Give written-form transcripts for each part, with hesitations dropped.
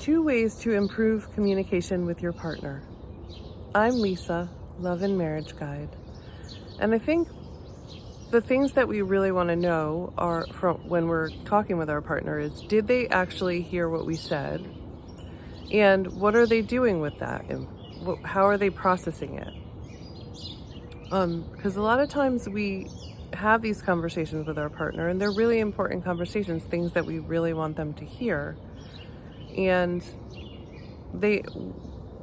2 ways to improve communication with your partner. I'm Lisa, Love and Marriage Guide. And I think the things that we really want to know are from when we're talking with our partner is, did they actually hear what we said? And what are they doing with that? And how are they processing it? Because a lot of times we have these conversations with our partner and they're really important conversations, things that we really want them to hear. And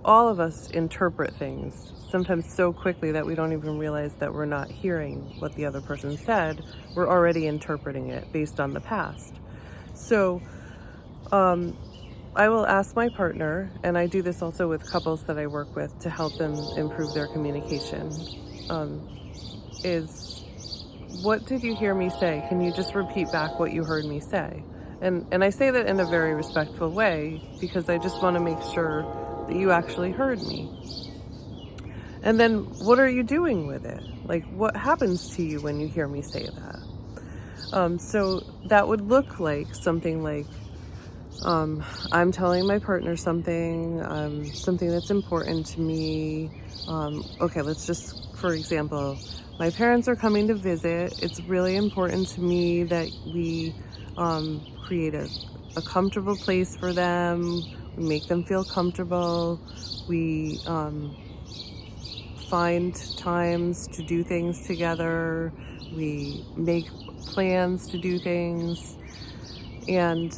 all of us interpret things sometimes so quickly that we don't even realize that we're not hearing what the other person said. We're already interpreting it based on the past. So I will ask my partner, and I do this also with couples that I work with to help them improve their communication, is, what did you hear me say? Can you just repeat back what you heard me say? And I say that in a very respectful way because I just want to make sure that you actually heard me. And then what are you doing with it? Like, what happens to you when you hear me say that? So that would look like something like, I'm telling my partner something that's important to me. Okay, let's just, for example, my parents are coming to visit. It's really important to me that we create a comfortable place for them. We make them feel comfortable. We find times to do things together. We make plans to do things. And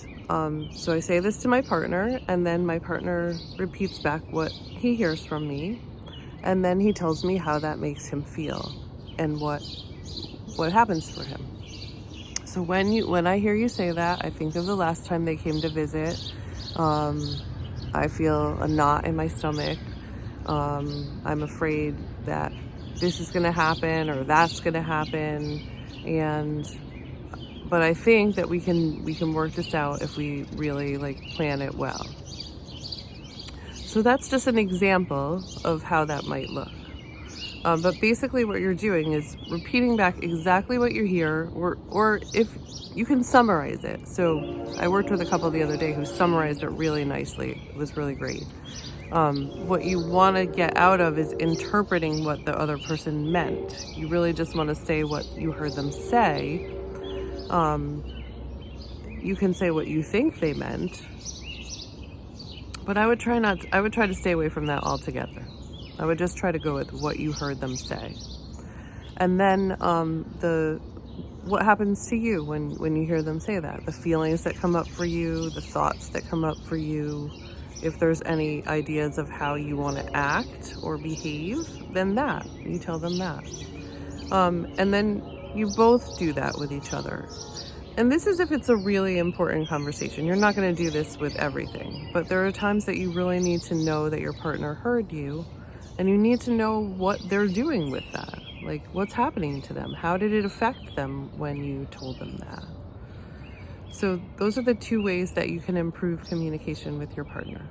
so I say this to my partner, and then my partner repeats back what he hears from me. And then he tells me how that makes him feel and what happens for him. So when I hear you say that, I think of the last time they came to visit. I feel a knot in my stomach. I'm afraid that this is going to happen or that's going to happen. But I think that we can work this out if we really plan it well. So that's just an example of how that might look. But basically what you're doing is repeating back exactly what you hear, or if you can summarize it. So I worked with a couple the other day who summarized it really nicely. It was really great. What you want to get out of is interpreting what the other person meant. You really just want to say what you heard them say. You can say what you think they meant, but I would try to stay away from that altogether. I would just try to go with what you heard them say. And then what happens to you when you hear them say that? The feelings that come up for you, the thoughts that come up for you. If there's any ideas of how you want to act or behave, then you tell them that. And then you both do that with each other. And this is if it's a really important conversation. You're not going to do this with everything, but there are times that you really need to know that your partner heard you, and you need to know what they're doing with that. Like, what's happening to them? How did it affect them when you told them that? So those are the 2 ways that you can improve communication with your partner.